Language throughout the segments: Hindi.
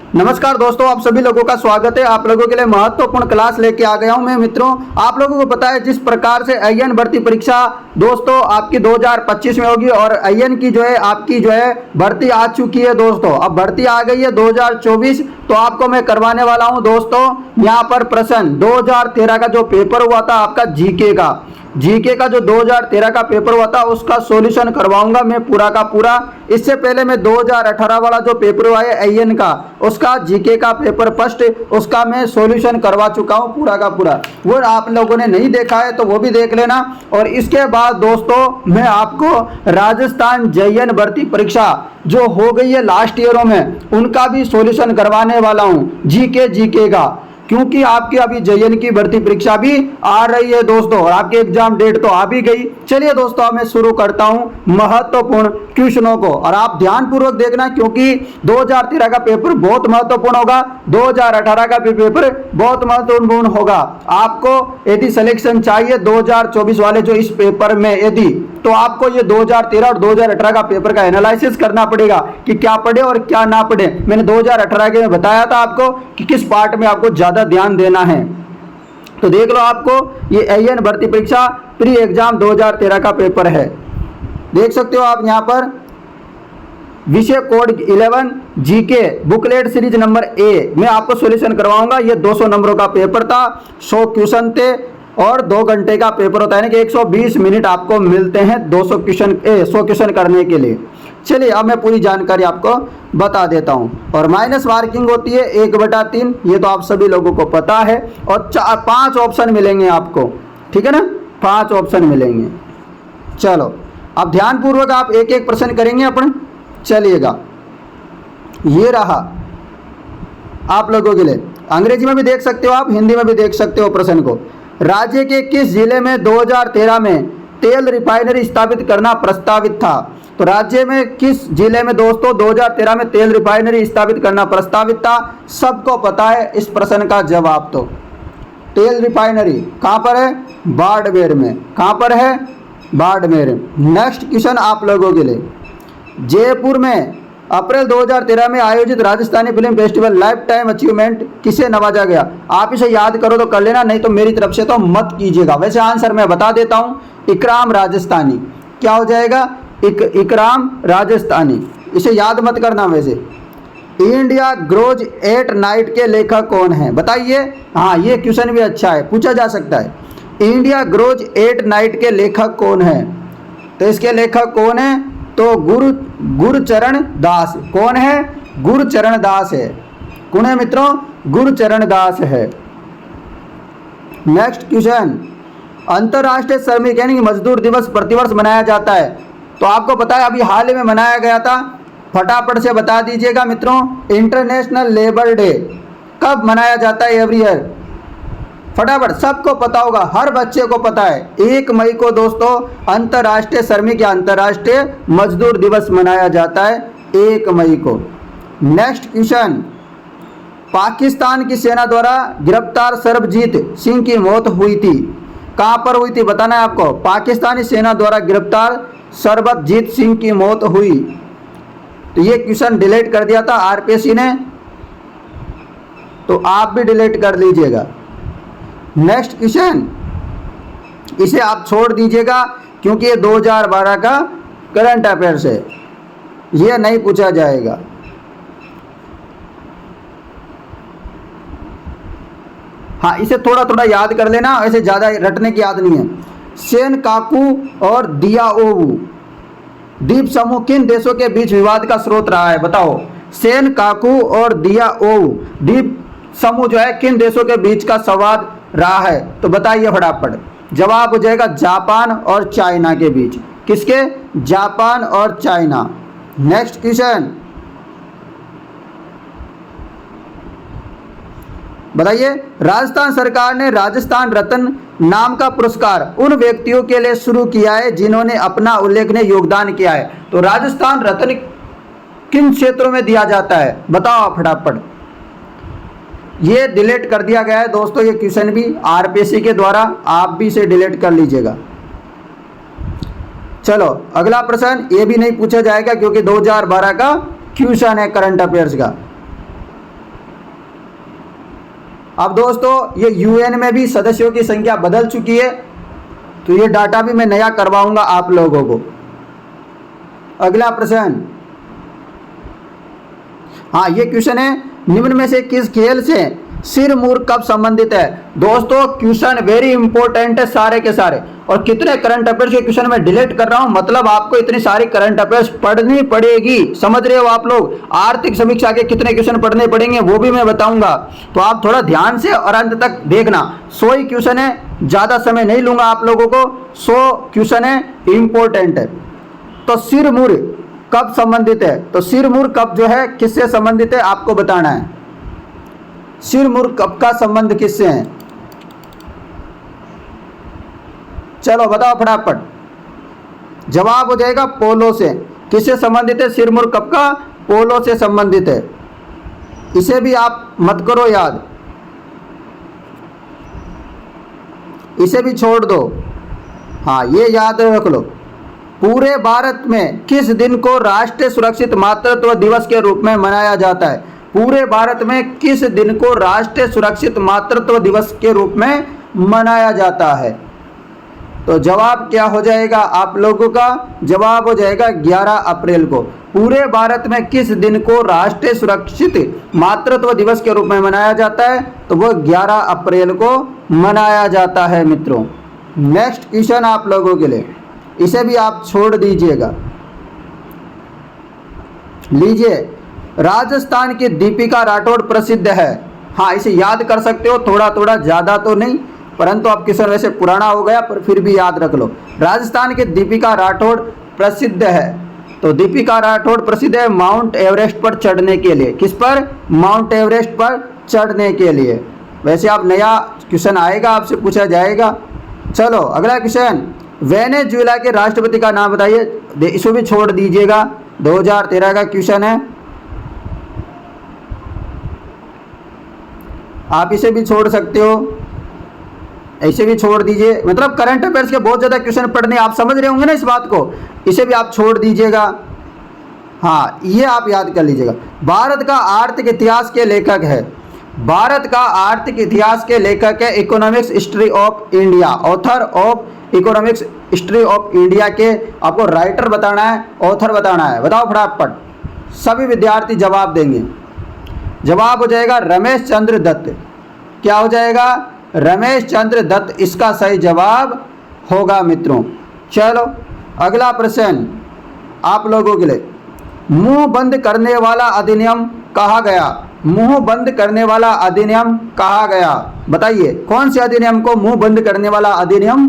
नमस्कार दोस्तों, आप सभी लोगों का स्वागत है। आप लोगों के लिए महत्वपूर्ण क्लास लेके आ गया हूं मैं। मित्रों, आप लोगों को पता है जिस प्रकार से आईएएन भर्ती परीक्षा दोस्तों आपकी 2025 में होगी और आईएएन की जो है आपकी जो है भर्ती आ चुकी है दोस्तों। अब भर्ती आ गई है 2024, तो आपको मैं करवाने वाला हूं दोस्तों यहाँ पर प्रश्न 2013 का जो पेपर हुआ था आपका जीके का जो 2013 का पेपर हुआ था उसका सॉल्यूशन करवाऊंगा मैं पूरा का पूरा। इससे पहले मैं 2018 वाला जो पेपर हुआ है आईएएन का उसका जीके का पेपर फर्स्ट उसका मैं सॉल्यूशन करवा चुका हूं पूरा का पूरा। वो आप लोगों ने नहीं देखा है तो वो भी देख लेना। और इसके बाद दोस्तों मैं आपको राजस्थान जेईई भर्ती परीक्षा जो हो गई है लास्ट ईयरों में उनका भी सॉल्यूशन करवाने वाला हूं जीके का, क्योंकि आपकी अभी जेईई की भर्ती परीक्षा भी आ रही है दोस्तों और आपकी एग्जाम डेट तो आ भी गई। चलिए दोस्तों, अब मैं शुरू करता हूं महत्वपूर्ण क्वेश्चनों को और आप ध्यानपूर्वक देखना, क्योंकि 2013 का पेपर बहुत महत्वपूर्ण होगा, 2018 का भी पेपर बहुत महत्वपूर्ण होगा। आपको यदि सिलेक्शन चाहिए 2024 वाले जो इस पेपर में यदि, तो आपको ये 2013 और 2018 का पेपर का एनालिसिस करना पड़ेगा कि क्या पढ़े और क्या ना पढ़े। मैंने 2018 के में बताया था आपको कि किस पार्ट में आपको ज्यादा ध्यान देना है। तो देख लो, आपको ये आईएएन भर्ती परीक्षा प्री एग्जाम 2013 का पेपर है। देख सकते हो आप यहाँ पर विषय code 11 GK booklet series number A में आपको सॉल्यूशन करवाऊंगा। ये 200 नंबरों का पेपर था, 100 क्वेश्चन थे और 2 घंटे का पेपर होता है ना कि 120 मिनट आपको मिलते हैं 100 क्वेश्चन करने के लिए। चलिए अब मैं पूरी जानकारी आपको बता देता हूं। और माइनस मार्किंग होती है 1/3, ये तो आप सभी लोगों को पता है। और 5 ऑप्शन मिलेंगे आपको, ठीक है ना, 5 ऑप्शन मिलेंगे। चलो अब ध्यानपूर्वक आप एक एक प्रश्न करेंगे अपने। चलिएगा, ये रहा आप लोगों के लिए। अंग्रेजी में भी देख सकते हो आप, हिंदी में भी देख सकते हो प्रश्न को। राज्य के किस जिले में 2013 में तेल रिफाइनरी स्थापित करना प्रस्तावित था? तो राज्य में किस जिले में दोस्तों 2013 में तेल रिफाइनरी स्थापित करना प्रस्तावित था? सबको पता है इस प्रश्न का जवाब। तो तेल रिफाइनरी कहां पर है? बाड़मेर में। कहां पर है? बाड़मेर। नेक्स्ट क्वेश्चन आप लोगों के लिए। जयपुर में अप्रैल 2013 में आयोजित Rajasthani film festival life time achievement किसे नवाजा गया? आप इसे याद करो तो कर लेना, नहीं तो मेरी तरफ से तो मत कीजिएगा। वैसे आंसर मैं बता देता हूं, इकराम राजस्थानी। क्या हो जाएगा? इकराम राजस्थानी। इसे याद मत करना। वैसे इंडिया ग्रोज एट नाइट के लेखक कौन है? बताइए। हाँ, ये क्वेश्चन भी अच्छा है, पूछा जा सकता है। इंडिया ग्रोज एट नाइट के लेखक कौन है? तो इसके लेखक कौन है? तो गुरचरण दास। कौन है? गुरचरण दास है। कौन है मित्रों? गुरचरण दास है। Next question. अंतर्राष्ट्रीय श्रमिक यानी मजदूर दिवस प्रतिवर्ष मनाया जाता है, तो आपको पता है अभी हाल ही में मनाया गया था। फटाफट से बता दीजिएगा मित्रों, इंटरनेशनल लेबर डे कब मनाया जाता है एवरी ईयर? फटाफट, सबको पता होगा, हर बच्चे को पता है। 1 मई को दोस्तों अंतर्राष्ट्रीय श्रमिक या अंतर्राष्ट्रीय मजदूर दिवस मनाया जाता है 1 मई को। Next question. पाकिस्तान की सेना द्वारा गिरफ्तार सरबजीत सिंह की मौत हुई थी, कहां पर हुई थी बताना है आपको। पाकिस्तानी सेना द्वारा गिरफ्तार सरबजीत सिंह की मौत हुई। तो ये क्वेश्चन डिलीट कर दिया था आरपीएससी ने, तो आप भी डिलीट कर लीजिएगा। नेक्स्ट क्वेश्चन, इसे आप छोड़ दीजिएगा क्योंकि ये 2012 का करंट अफेयर्स है, ये नहीं पूछा जाएगा। हाँ, इसे थोड़ा थोड़ा याद कर लेना, ऐसे ज़्यादा रटने की याद नहीं है। सेनकाकू और दियाओवू द्वीप समूह किन देशों के बीच विवाद का स्रोत रहा है? बताओ। सेनकाकू और दियाओवू द्वीप समूह जो है किन देशों के बीच का संवाद रहा है? तो बताइए फटाफट। जवाब हो जाएगा जापान और चाइना के बीच। किसके? जापान और चाइना। नेक्स्ट क्वेश्चन बताइए। राजस्थान सरकार ने राजस्थान रत्न नाम का पुरस्कार उन व्यक्तियों के लिए शुरू किया है जिन्होंने अपना उल्लेखनीय योगदान किया है। तो राजस्थान रत्न किन क्षेत्रों में दिया जाता है? बताओ फटाफट। ये डिलीट कर दिया गया है दोस्तों, ये क्वेश्चन भी आरपीएससी के द्वारा, आप भी इसे डिलीट कर लीजिएगा। चलो अगला प्रश्न, ये भी नहीं पूछा जाएगा क्योंकि 2012 का क्वेश्चन है करंट अफेयर्स का। अब दोस्तों ये यूएन में भी सदस्यों की संख्या बदल चुकी है, तो ये डाटा भी मैं नया करवाऊंगा आप लोगों को। अगला प्रश्न, हाँ ये क्वेश्चन है, निम्न में से किस खेल से सिरमौर कब संबंधित है? दोस्तों क्वेश्चन वेरी इंपॉर्टेंट है सारे के सारे, और कितने करंट अफेयर्स के क्वेश्चन मैं डिलीट कर रहा हूं, मतलब आपको इतनी सारी करंट अफेयर्स पढ़नी पड़ेगी, समझ रहे हो आप लोग। आर्थिक समीक्षा के कितने क्वेश्चन पढ़ने पड़ेंगे वो भी मैं बताऊंगा, तो आप थोड़ा ध्यान से और अंत तक देखना। 100 ही क्वेश्चन है, ज्यादा समय नहीं लूंगा आप लोगों को, 100 क्वेश्चन है, इंपॉर्टेंट है। तो सिरमौर कब संबंधित है? तो सिरमौर कब जो है किससे संबंधित है आपको बताना है। सिरमौर कब का संबंध किससे है? चलो बताओ फटाफट। जवाब हो जाएगा पोलो से। किससे संबंधित है सिरमौर कब का? पोलो से संबंधित है। इसे भी आप मत करो याद, इसे भी छोड़ दो। हाँ ये याद रख लो। पूरे भारत में किस दिन को राष्ट्रीय सुरक्षित मातृत्व दिवस के रूप में मनाया जाता है? पूरे भारत में किस दिन को राष्ट्रीय सुरक्षित मातृत्व दिवस के रूप में मनाया जाता है? तो जवाब क्या हो जाएगा आप लोगों का? जवाब हो जाएगा 11 अप्रैल को। पूरे भारत में किस दिन को राष्ट्रीय सुरक्षित मातृत्व दिवस के रूप में मनाया जाता है? तो वो 11 अप्रैल को मनाया जाता है मित्रों। नेक्स्ट क्वेश्चन आप लोगों के लिए, इसे भी आप छोड़ दीजिएगा। लीजिए, राजस्थान की दीपिका राठौड़ प्रसिद्ध है। हाँ इसे याद कर सकते हो, थोड़ा थोड़ा, ज़्यादा तो नहीं, परंतु अब क्वेश्चन वैसे पुराना हो गया पर फिर भी याद रख लो। राजस्थान की दीपिका राठौड़ प्रसिद्ध है, तो दीपिका राठौड़ प्रसिद्ध है माउंट एवरेस्ट पर चढ़ने के लिए। किस पर? माउंट एवरेस्ट पर चढ़ने के लिए। वैसे आप नया क्वेश्चन आएगा, आपसे पूछा जाएगा। चलो अगला क्वेश्चन, वेनेजुएला के राष्ट्रपति का नाम बताइए। इसको भी छोड़ दीजिएगा, 2013 का क्वेश्चन है, आप इसे भी छोड़ सकते हो, ऐसे भी छोड़ दीजिए। मतलब करंट अफेयर्स के बहुत ज़्यादा क्वेश्चन पढ़ने, आप समझ रहे होंगे ना इस बात को, इसे भी आप छोड़ दीजिएगा। हाँ ये आप याद कर लीजिएगा। भारत का आर्थिक इतिहास के लेखक है, भारत का आर्थिक इतिहास के लेखक है economics history of India, author of economics history of India के आपको राइटर बताना है, ऑथर बताना है। बताओ फटाफट, सभी विद्यार्थी जवाब देंगे। जवाब हो जाएगा रमेश चंद्र दत्त। क्या हो जाएगा? रमेश चंद्र दत्त इसका सही जवाब होगा मित्रों। चलो अगला प्रश्न आप लोगों के लिए, मुंह बंद करने वाला अधिनियम कहा गया? मुंह बंद करने वाला अधिनियम कहा गया? बताइए कौन से अधिनियम को मुंह बंद करने वाला अधिनियम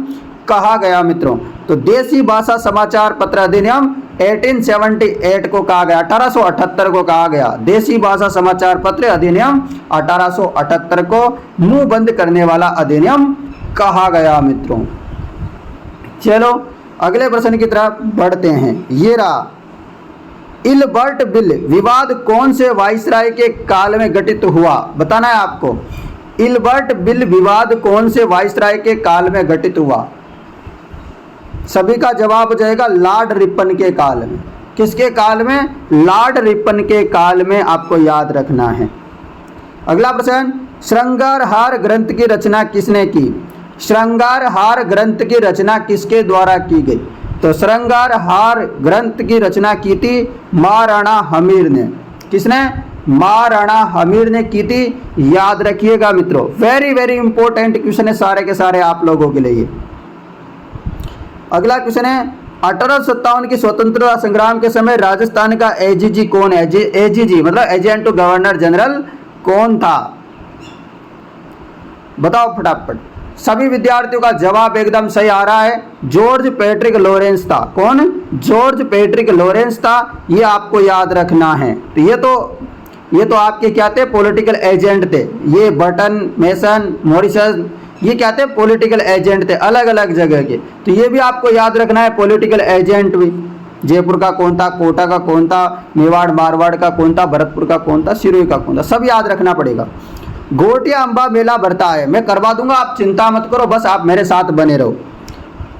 कहा गया मित्रों? तो देसी भाषा समाचार पत्र अधिनियम 1878 को कहा गया, 1878 को कहा गया। देसी भाषा समाचार पत्र अधिनियम 1878 को मुंह बंद करने वाला अधिनियम कहा गया मित्रों। चलो अगले प्रश्न की तरफ बढ़ते हैं। ये रहा, इलबर्ट बिल विवाद कौन से वाइसराय के काल में घटित हुआ? बताना है आपको। इलबर्ट बिल विवाद कौन से वाइसराय के काल में घटित हुआ? सभी का जवाब हो जाएगा लॉर्ड रिपन के काल में। किसके काल में? लॉर्ड रिपन के काल में, आपको याद रखना है। अगला प्रश्न, श्रृंगार हार ग्रंथ की रचना किसने की? श्रृंगार हार ग्रंथ की रचना किसके द्वारा की गई? तो श्रृंगार हार ग्रंथ की रचना की थी महाराणा हमीर ने। किसने? महाराणा हमीर ने की थी, याद रखिएगा मित्रों। वेरी वेरी इंपॉर्टेंट क्वेश्चन है सारे के सारे आप लोगों के लिए। अगला क्वेश्चन है, 1857 की स्वतंत्रता संग्राम के समय राजस्थान का एजीजी कौन है? एजीजी मतलब एजेंट टू गवर्नर जनरल कौन था? बताओ फटाफट। सभी विद्यार्थियों का जवाब एकदम सही आ रहा है, जॉर्ज पैट्रिक लॉरेंस था। कौन? जॉर्ज पैट्रिक लॉरेंस था, ये आपको याद रखना है। तो ये तो आपके क्या थे? पॉलिटिकल एजेंट थे। ये बटन, मेसन, मॉरिसन, ये क्या थे? पॉलिटिकल एजेंट थे, अलग अलग जगह के। तो ये भी आपको याद रखना है, पॉलिटिकल एजेंट भी। जयपुर का कौन था, कोटा का कौन था, मेवाड़ मारवाड़ का कौन था, भरतपुर का कौन था, सिरोही का कौन था, सब याद रखना पड़ेगा। घोटिया अंबा मेला भरता है, मैं करवा दूंगा, आप चिंता मत करो, बस आप मेरे साथ बने रहो।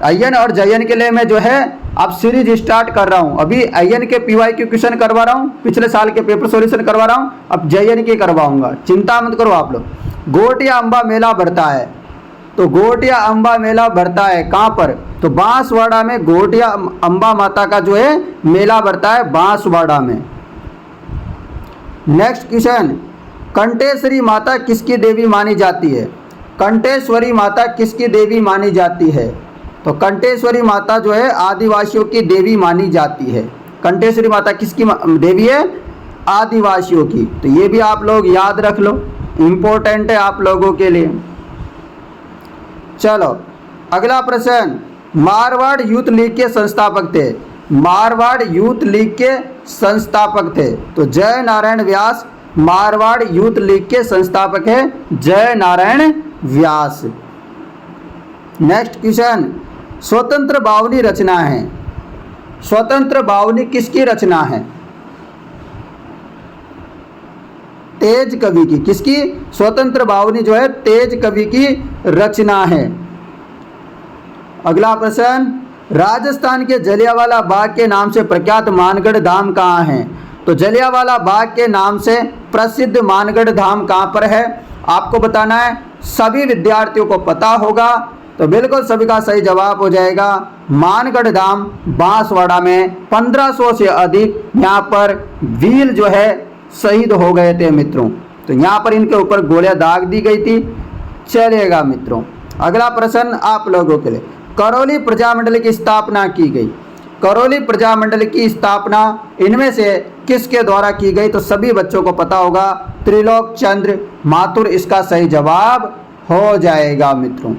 अयन और जयन के लिए मैं जो है अब सीरीज स्टार्ट कर रहा हूँ। अभी अयन के पीवाई के क्वेश्चन करवा रहा हूँ, पिछले साल के पेपर सॉल्यूशन करवा रहा हूँ, अब जयन के करवाऊंगा, चिंता मत करो आप लोग। गोटिया अम्बा मेला भरता है। तो गोटिया अम्बा मेला भरता है कहाँ पर? तो बांसवाड़ा में गोटिया अम्बा माता का जो है मेला भरता है बांसवाड़ा में। नेक्स्ट क्वेश्चन, कंटेश्वरी माता किसकी देवी मानी जाती है? कंटेश्वरी माता किसकी देवी मानी जाती है? तो कंटेश्वरी माता जो है आदिवासियों की देवी मानी जाती है। कंटेश्वरी माता किसकी देवी है? आदिवासियों की। तो ये भी आप लोग याद रख लो, इम्पोर्टेंट है आप लोगों के लिए। चलो अगला प्रश्न, मारवाड़ यूथ लीग के संस्थापक थे। मारवाड़ यूथ लीग के संस्थापक थे। तो जय नारायण व्यास मारवाड़ यूथ लीग के संस्थापक है, जय नारायण व्यास। नेक्स्ट क्वेश्चन, स्वतंत्र बावनी रचना है। स्वतंत्र बावनी किसकी रचना है? तेज कवि की। किसकी? स्वतंत्र बावनी जो है तेज कवि की रचना है। अगला प्रश्न, राजस्थान के जलियांवाला बाग के नाम से प्रख्यात मानगढ़ धाम कहाँ है? तो जलियांवाला बाग के नाम से प्रसिद्ध मानगढ़ धाम कहाँ पर है? आपको बताना है। सभी विद्यार्थियों को पता होगा, तो बिल्कुल सभी का सही जवाब हो जाएगा मानगढ़ धाम बांसवाड़ा में। 1500 से अधिक यहाँ पर वीर जो है शहीद हो गए थे मित्रों। तो यहाँ पर इनके ऊपर गोलियां दाग दी गई थी। चलेगा मित्रों। अगला प्रश्न आप लोगों के लिए, करौली प्रजामंडल की स्थापना की गई। करौली प्रजामंडल की स्थापना इनमें से किसके द्वारा की गई? तो सभी बच्चों को पता होगा, त्रिलोक चंद्र माथुर इसका सही जवाब हो जाएगा मित्रों।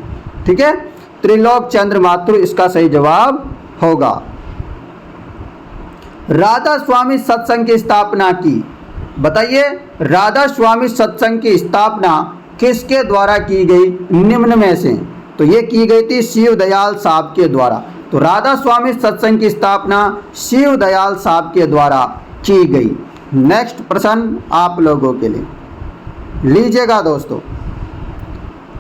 ठीक है, त्रिलोक चंद्र माथुर इसका सही जवाब होगा। राधा स्वामी सत्संग की स्थापना की। बताइए, राधा स्वामी सत्संग की स्थापना किसके द्वारा की गई निम्न में से? तो ये की गई थी शिव दयाल साहब के द्वारा। तो राधा स्वामी सत्संग की स्थापना शिव दयाल साहब के द्वारा की गई। नेक्स्ट प्रश्न आप लोगों के लिए, लीजिएगा दोस्तों।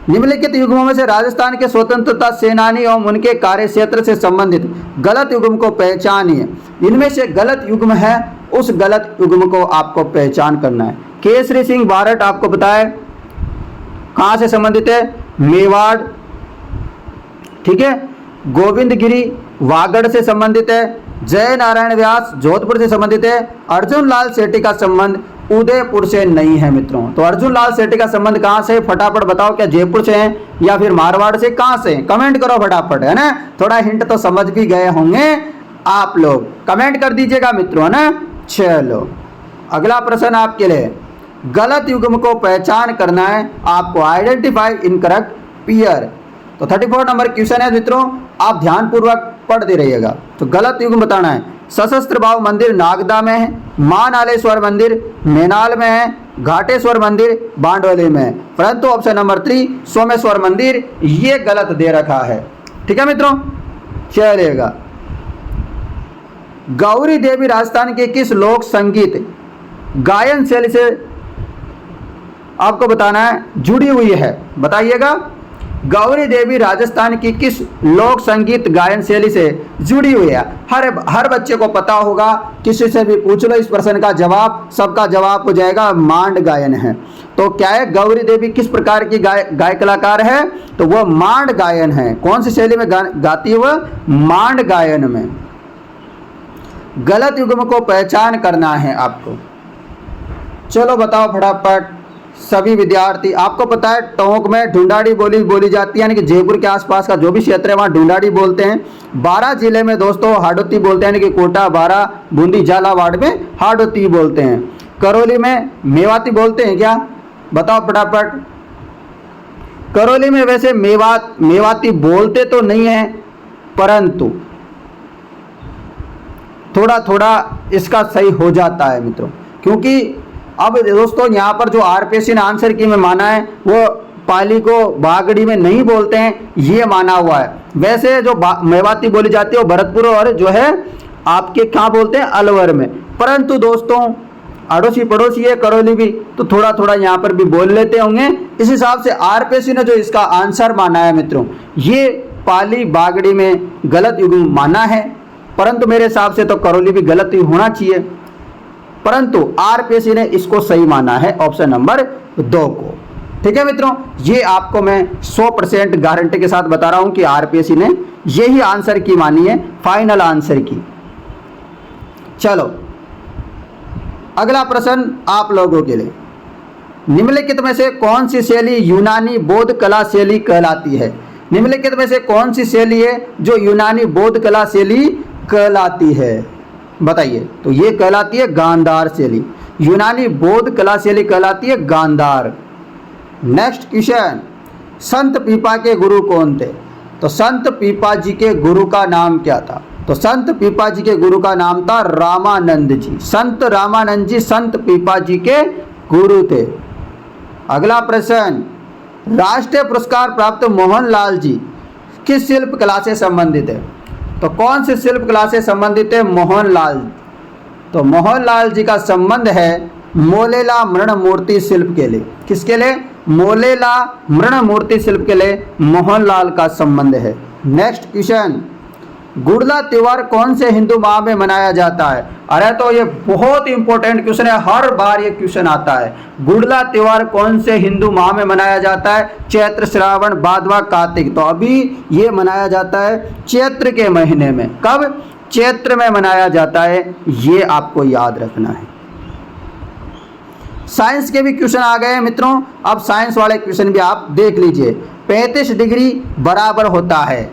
निम्नलिखित युग्मों में से राजस्थान के स्वतंत्रता सेनानी एवं उनके कार्य क्षेत्र से संबंधित गलत युग्म को पहचानिए। इनमें से गलत युग्म है, उस गलत युग्म को आपको पहचान करना है। केसरी सिंह बारट आपको बताए कहाँ से संबंधित है? मेवाड़। ठीक है, गोविंद गिरी वागड़ से संबंधित है। जय नारायण व्यास जोधपुर से संबंधित है। अर्जुन लाल सेठी का संबंध उदयपुर से नहीं है मित्रों। तो अर्जुन लाल सेठी का संबंध कहाँ से? फटाफट बताओ, क्या जयपुर से है या फिर मारवाड़ से? कहाँ से? कमेंट करो फटाफट, है ना। थोड़ा हिंट तो समझ भी गए होंगे आप लोग, कमेंट कर दीजिएगा मित्रों, है ना। चलो अगला प्रश्न आपके लिए, गलत युग्म को पहचान करना है आपको। Identify incorrect pair. तो 34 नंबर क्वेश्चन है मित्रों, आप ध्यानपूर्वक पढ़ते रहिएगा। तो गलत युग्म बताना है। सशस्त्र भाव मंदिर नागदा में है, मानालेश्वर मंदिर मैनाल में है, घाटेश्वर मंदिर बांडोली में है। परंतु ऑप्शन नंबर 3 सोमेश्वर मंदिर ये गलत दे रखा है। ठीक है मित्रों, चलेगा। गौरी देवी राजस्थान के किस लोक संगीत गायन शैली से आपको बताना है जुड़ी हुई है? बताइएगा, गौरी देवी राजस्थान की किस लोक संगीत गायन शैली से जुड़ी हुई है? हर बच्चे को पता होगा, किसी से भी पूछ लो इस प्रश्न का जवाब, सबका जवाब हो जाएगा मांड गायन है। तो क्या है, गौरी देवी किस प्रकार की गाय कलाकार है? तो वह मांड गायन है। कौन सी शैली में गाती है वह? मांड गायन में। गलत युग्म को पहचान करना है आपको। चलो बताओ फटाफट सभी विद्यार्थी। आपको पता है टोंक में ढूंढाड़ी बोली जाती है, यानी कि जयपुर के आसपास का जो भी क्षेत्र है वहाँ ढूंढाड़ी बोलते हैं। 12 जिले में दोस्तों हाड़ौती बोलते हैं, यानी कि कोटा, बारा, बूंदी, झालावाड़ में हाड़ौती बोलते हैं। करौली में मेवाती बोलते हैं क्या? बताओ फटाफट। करौली में वैसे मेवाती बोलते तो नहीं है, परंतु थोड़ा थोड़ा इसका सही हो जाता है मित्रों, क्योंकि अब दोस्तों यहाँ पर जो आरपीएससी ने आंसर की में माना है वो पाली को बागड़ी में नहीं बोलते हैं, ये माना हुआ है। वैसे जो मेवाती बोली जाती है वो भरतपुर और जो है आपके क्या बोलते हैं अलवर में। परंतु दोस्तों अड़ोसी पड़ोसी है करौली भी, तो थोड़ा थोड़ा यहाँ पर भी बोल लेते होंगे। इस हिसाब से आरपीएससी ने जो इसका आंसर माना है मित्रों, ये पाली बागड़ी में गलत युग्म माना है। परंतु मेरे हिसाब से तो करौली भी गलत ही होना चाहिए, परंतु आरपीएससी ने इसको सही माना है ऑप्शन नंबर 2 को। ठीक है मित्रों, ये आपको मैं 100% गारंटी के साथ बता रहा हूं कि आरपीएससी ने यही आंसर की मानी है, फाइनल आंसर की। चलो अगला प्रश्न आप लोगों के लिए, निम्नलिखित में से कौन सी शैली यूनानी बौद्ध कला शैली कहलाती है? निम्नलिखित में से कौन सी शैली है जो यूनानी बौद्ध कला शैली कहलाती है? बताइए। तो ये कहलाती है गांधार शैली। यूनानी बौद्ध कला शैली कहलाती है गांधार। नेक्स्ट क्वेश्चन, संत पीपा के गुरु कौन थे? तो संत पीपा जी के गुरु का नाम क्या था? तो संत पीपा जी के गुरु का नाम था रामानंद जी। संत रामानंद जी संत पीपा जी के गुरु थे। अगला प्रश्न, राष्ट्रीय पुरस्कार प्राप्त मोहनलाल जी किस शिल्प कला से संबंधित है? तो कौन से शिल्प कला से संबंधित है मोहनलाल? तो मोहनलाल जी का संबंध है मोलेला मृण मूर्ति शिल्प के लिए। किसके लिए? मोलेला मृण मूर्ति शिल्प के लिए मोहनलाल का संबंध है। नेक्स्ट क्वेश्चन, गुड़ला त्योहार कौन से हिंदू माह में मनाया जाता है? अरे तो ये बहुत इंपॉर्टेंट क्वेश्चन है, हर बार ये क्वेश्चन आता है। गुड़ला त्योहार कौन से हिंदू माह में मनाया जाता है? चैत्र, श्रावण, भादवा, कार्तिक। तो अभी ये मनाया जाता है चैत्र के महीने में। कब? चैत्र में मनाया जाता है, ये आपको याद रखना है। साइंस के भी क्वेश्चन आ गए हैं मित्रों। अब साइंस वाले क्वेश्चन भी आप देख लीजिए। 35 डिग्री बराबर होता है,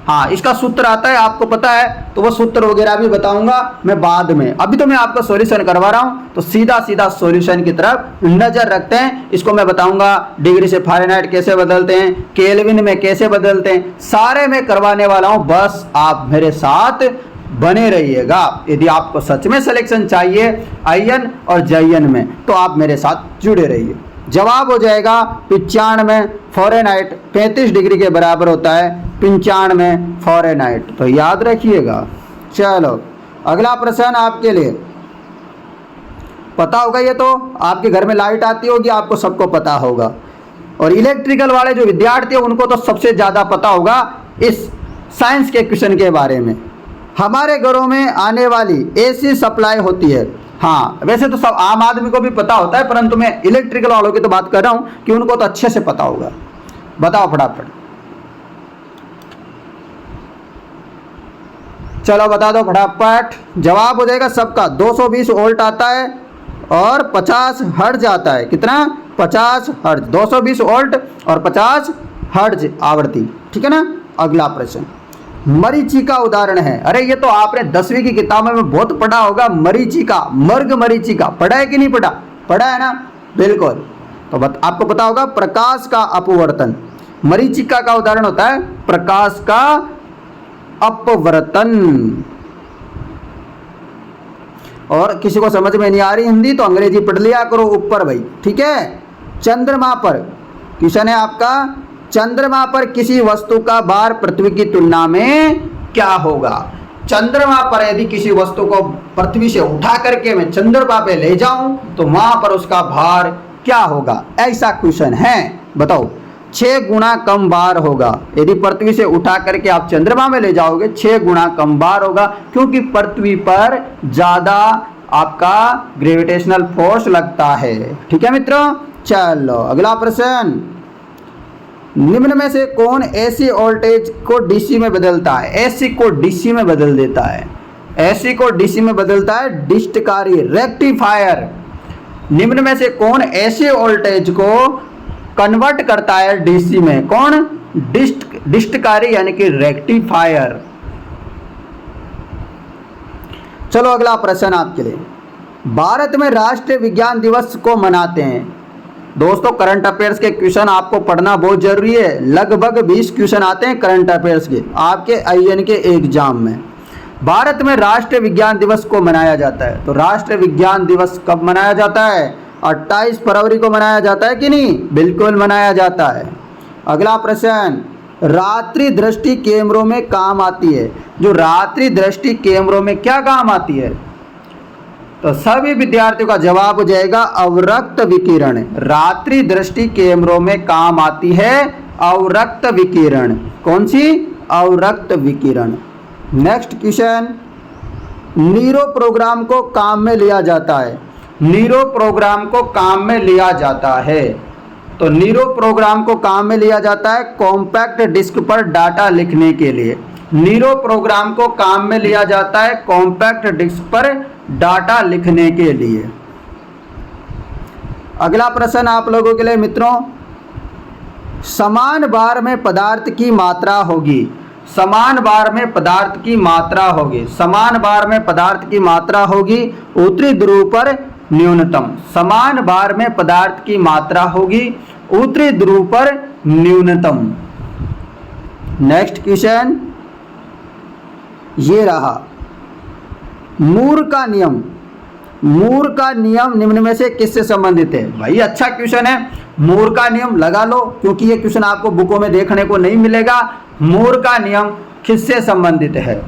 हाँ इसका सूत्र आता है, आपको पता है, तो वो सूत्र वगैरह भी बताऊंगा मैं बाद में। अभी तो मैं आपका सॉल्यूशन करवा रहा हूं, तो सीधा सीधा सॉल्यूशन की तरफ नजर रखते हैं। इसको मैं बताऊंगा डिग्री से फ़ारेनहाइट कैसे बदलते हैं, केल्विन में कैसे बदलते हैं, सारे मैं करवाने वाला हूं। बस आप मेरे साथ बने रहिएगा। यदि आपको सच में सिलेक्शन चाहिए आईएन और जेईएन में, तो आप मेरे साथ जुड़े रहिए। जवाब हो जाएगा 95 फ़ारेनहाइट। 35 डिग्री के बराबर होता है 95 फ़ारेनहाइट, तो याद रखिएगा। चलो अगला प्रश्न आपके लिए, पता होगा ये तो, आपके घर में लाइट आती होगी, आपको सबको पता होगा। और इलेक्ट्रिकल वाले जो विद्यार्थी हैं उनको तो सबसे ज़्यादा पता होगा इस साइंस के क्वेश्चन के बारे में। हमारे घरों में आने वाली एसी सप्लाई होती है। हाँ वैसे तो सब आम आदमी को भी पता होता है, परंतु मैं इलेक्ट्रिकल वालों की तो बात कर रहा हूं कि उनको तो अच्छे से पता होगा। बताओ फटाफट, चलो बता दो फटाफट। जवाब हो जाएगा सबका 220 वोल्ट आता है और 50 हर्ट्ज आता है। कितना? 50 हर्ट्ज। 220 वोल्ट और 50 हर्ट्ज आवृत्ति, ठीक है ना। अगला प्रश्न, मरीचिका उदाहरण है। अरे ये तो आपने 10वीं की किताबों में बहुत पढ़ा होगा। मरीचिका, मर्ग मरीचिका, पढ़ा है कि नहीं पढ़ा? पढ़ा है ना, बिल्कुल। तो आपको पता होगा प्रकाश का अपवर्तन। मरीचिका का उदाहरण होता है प्रकाश का अपवर्तन। और किसी को समझ में नहीं आ रही हिंदी तो अंग्रेजी पढ़ लिया करो ऊपर भाई, ठीक है। चंद्रमा पर क्वेश्चन है आपका, चंद्रमा पर किसी वस्तु का भार पृथ्वी की तुलना में क्या होगा? चंद्रमा पर यदि किसी वस्तु को पृथ्वी से उठा करके मैं चंद्रमा पे ले जाऊं तो वहां पर उसका भार क्या होगा? ऐसा क्वेश्चन है, बताओ। 6 गुना कम भार होगा। यदि पृथ्वी से उठा करके आप चंद्रमा में ले जाओगे 6 गुना कम भार होगा, क्योंकि पृथ्वी पर ज्यादा आपका ग्रेविटेशनल फोर्स लगता है, ठीक है मित्रों। चलो अगला प्रश्न, निम्न में से कौन एसी वोल्टेज को डीसी में बदलता है? एसी को डीसी में बदल देता है। एसी को डीसी में बदलता है डिस्टकारी, रेक्टिफायर। निम्न में से कौन एसी वोल्टेज को कन्वर्ट करता है डीसी में? कौन? डिस्टकारी यानी कि रेक्टिफायर। चलो अगला प्रश्न आपके लिए, भारत में राष्ट्रीय विज्ञान दिवस को मनाते हैं। दोस्तों करंट अफेयर्स के क्वेश्चन आपको पढ़ना बहुत जरूरी है। लगभग 20 क्वेश्चन आते हैं करंट अफेयर्स के आपके आईएन के एग्जाम में। भारत में राष्ट्रीय विज्ञान दिवस को मनाया जाता है, तो राष्ट्रीय विज्ञान दिवस कब मनाया जाता है? 28 फरवरी को मनाया जाता है कि नहीं? बिल्कुल मनाया जाता है। अगला प्रश्न, रात्रि दृष्टि कैमरों में काम आती है। जो रात्रि दृष्टि कैमरों में क्या काम आती है? तो सभी विद्यार्थियों का जवाब हो जाएगा अवरक्त विकिरण। रात्रि दृष्टि कैमरों में काम आती है अवरक्त विकिरण। कौन सी? अवरक्त विकिरण। नेक्स्ट क्वेश्चन, नीरो प्रोग्राम को काम में लिया जाता है। नीरो प्रोग्राम को काम में लिया जाता है। तो नीरो प्रोग्राम को काम में लिया जाता है कॉम्पैक्ट डिस्क पर डाटा लिखने के लिए। नीरो प्रोग्राम को काम में लिया जाता है कॉम्पैक्ट डिस्क पर डाटा लिखने के लिए। अगला प्रश्न आप लोगों के लिए मित्रों, समान भार में पदार्थ की मात्रा होगी। समान भार में पदार्थ की मात्रा होगी। समान भार में पदार्थ की मात्रा होगी उत्तरी ध्रुव पर न्यूनतम। समान भार में पदार्थ की मात्रा होगी उत्तरी ध्रुव पर न्यूनतम। नेक्स्ट क्वेश्चन ये रहा, मूर का नियम। मूर का नियम निम्न में से किससे संबंधित है? भाई अच्छा क्वेश्चन है, मूर का नियम लगा लो क्योंकि ये क्वेश्चन आपको बुकों में देखने को नहीं मिलेगा। मूर का नियम किससे संबंधित है?